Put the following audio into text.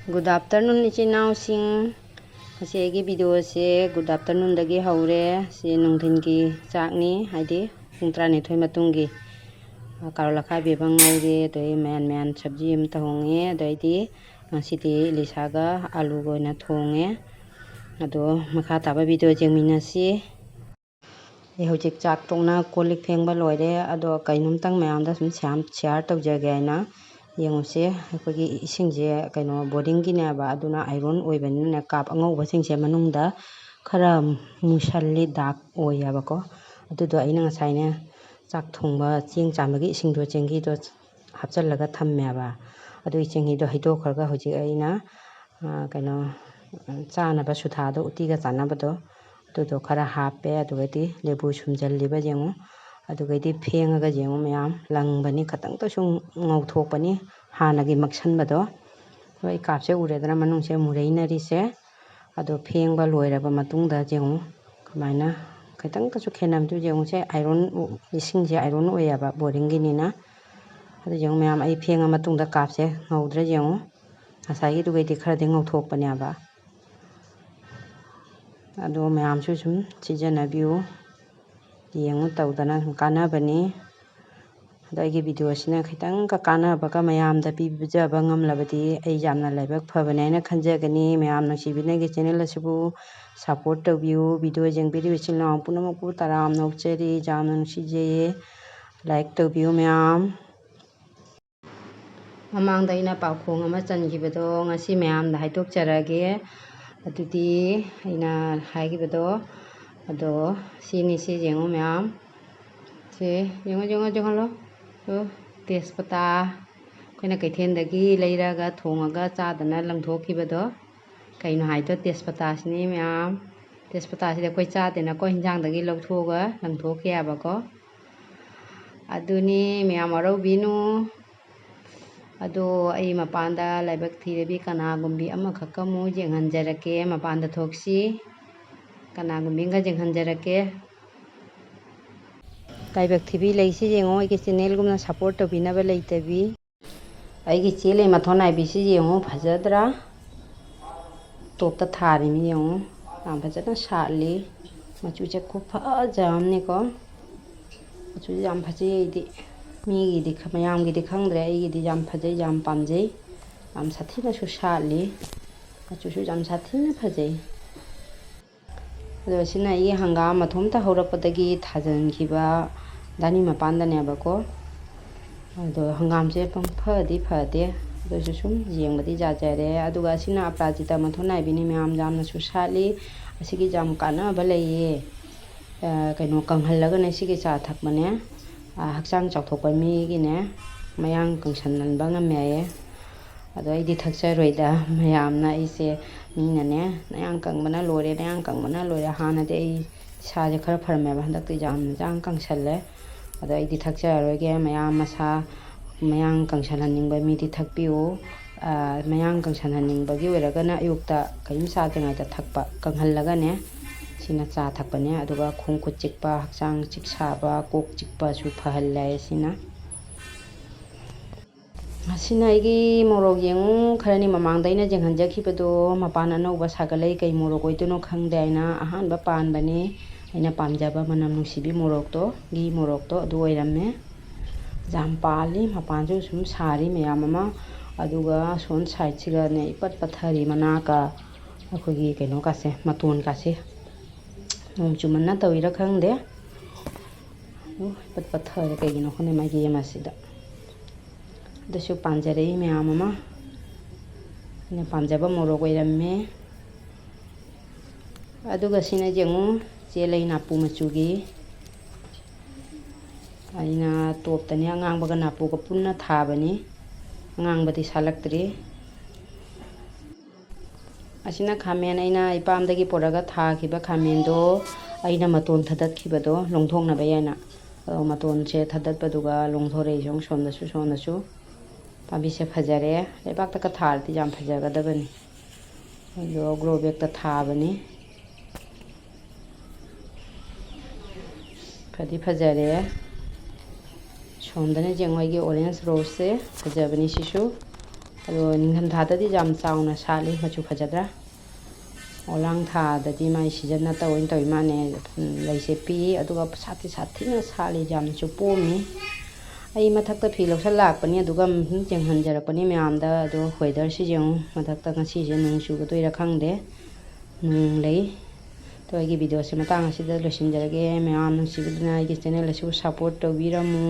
Good afternoon, ichinausing. Kasi agi video se good afternoon dagi haure si nungthin ki chakni haidi pungtra ne thoi matungi karola kha be bang ngaure doi man sabji am tahonge doidi siti lisaga alu goina thonge ado makha taba video jengmina si hojik chak tongna kolik phengba loire ado kainum tang mayam da sum share tawjage aina yenguse akogi isingje kaino boarding gi na ba aduna iron oibani na kap angau basingse manungda khara musalli dak oya bako adudo aina ngasaine chak thongba ching chamagi isingdo chengi do hapchallaga thamme ba adu chengi do haido kharga hoji aina kaino chana ba sutha do utiga chana bado adudo khara hape adugati lebu sumjalliba jengo adugati phengaga jengo mayam langbani khatang to sung ngauthokpani hanagi maksanbado oi kapse uredana manungse murainari se ado phengba loiraba matungda jengo kamaina khatang kasu khenamju jengo se iron isingje iron oyaba boring ginina ado jengo mayam ai phenga matungda kapse ngaudra jengo asai dugati khara de ngauthokpani aba ado mayam su sum sijanabiu yengu tawdana kanabani adaigi video asina khitang ka kanaba ka mayam da pibjaba ngamlabadi ai jamna laibak phabane aina khanjagani mayam nasibina gi channel asibu support tawbiu video jengbiri bichilna punamakpu taram nokcheri jamna nusije like tawbiu mayam mamang daina paukhong ama chanjibado ngasi mayam da haidok charage adudi aina haigibado ado sini si jengo mayam se jengo lo tespata koina kaithendagi leiraga thongaga chadana langthokibado kaino haito tespata sini mayam tespata sida koi chadena ko hinjangdagi lawthoga langthokiyaba ko aduni mayam arau binu ado ai mapanda laibak thirebi kanagumbi ama khakamu jenghanjarake mapanda thoksi kanagumbi ga jenghanjarake laibak thibi leisi jengo ai channel gumna support tobinaba leitabi ai chele mathonai bisi jengo phajadra topta thari mi jengo am phajana sali machu che ko phajamni ko machu jam phaji idi mi gi di khamayam gi di khangdre ai gi di jam phajai jam pamjai am sathina su sali machu su jam sathina phajai ado sina ai hangam mathomta horapadagi thajan khiba dani mapanda ne bako ado hangam se pang phadi phade ado sum jengbadi jajare aduga sina aprajita mathonai bini mayam jamna su sali asigi jam kana balaiye kaino kanghallaga ne sigi cha thakmane hakchang chawthokpa mi gi ne mayang kangsannan bangame ado ai di thakcharoida mayamna ise mina ne nayang kangbana lore hana de ai saje khara pharme ba handak ti jam jang kangsalle ado ai di thakcharoige mayam masa mayang kangsananningba mi di thakpiu mayang kangsananningba gi weragana ayukta kaim sa tengai ta thakpa kanghallaga ne sina cha thakpane aduga khongkhut chikpa hakchang chiksaba kok chikpa su phahallai sina asina igi morok yengu kharani mamangdaina jenghanjakhibado mapana nauba sagalai kai morok oituno khangde aina ahanba panbani aina pamjaba manam nungsibi morok to gi morok to adu oiramme jampali mapanju sum sari mayam ama aduga son side siga ne ipat pathari manaka akhogi kaino kase maton kase chumana tawira khangde ipat pathari kaigino khone magi yamasida dasu panjare mayam ama ne pamjaba morok oiramme aduga sina jengu chelai napu machugi aina toptani angangbaga napuga punna thabani angangbadi salaktri asina khamen aina ipamdagi poraga thakhiba khamendo aina maton thadatkibado longthongna bayana maton che thadatpaduga longthore jong somnasu pabise phajare lebakta ka tharti jam phajagadabani ado grow bag ta thabani phadi phajare somdane jengwai gi orange rose phajabani sisu ꯑꯗꯣ ꯅꯤꯡꯊꯝꯊꯥꯗꯗꯤ ꯌꯥꯝ ꯆꯥꯎꯅ ꯁꯥꯠꯂꯤ ꯃꯆꯨ ꯐꯖꯗ꯭ꯔꯥ ꯑꯣꯂꯥꯡ ꯊꯥꯗꯗꯤ ꯃꯥꯏ season ꯅꯠꯇ ꯑꯣꯏꯅ ꯇꯧꯏ ꯃꯥꯅꯦ ꯂꯩꯁꯦ ꯄꯤꯛꯏ ꯑꯗꯨꯒ ꯁꯥꯊꯤꯅ ꯁꯥꯠꯂꯤ ꯌꯥꯝꯅꯁꯨ ꯄꯣꯝꯃꯤ ꯑꯩ ꯃꯊꯛꯇ ꯐꯤ ꯂꯧꯁꯜ ꯂꯥꯛꯄꯅꯤ ꯑꯗꯨꯒ ꯌꯦꯡꯍꯟꯖꯔꯛꯄꯅꯤ ꯃꯌꯥꯝꯗ ꯑꯗꯣ ꯋꯦꯗꯔꯁꯤ ꯌꯦꯡꯉꯨ ꯃꯊꯛꯇ ꯉꯁꯤꯁꯦ ꯅꯣꯡ ꯆꯨꯒꯗꯣꯏꯔꯥ ꯈꯪꯗꯦ ꯅꯣꯡ ꯂꯩ ꯑꯗꯣ ꯑꯩꯒꯤ ꯚꯤꯗꯤꯑꯣꯁꯦ ꯃꯇꯥꯡ ꯑꯁꯤꯗ ꯂꯣꯏꯁꯤꯟꯖꯔꯒꯦ ꯃꯌꯥꯝ ꯅꯨꯡꯁꯤꯕꯤꯗꯨꯅ ꯑꯩꯒꯤ ꯆꯦꯅꯦꯜ ꯑꯁꯤꯕꯨ ꯁꯞꯄꯣꯔꯠ ꯇꯧꯕꯤꯔꯝꯃꯨ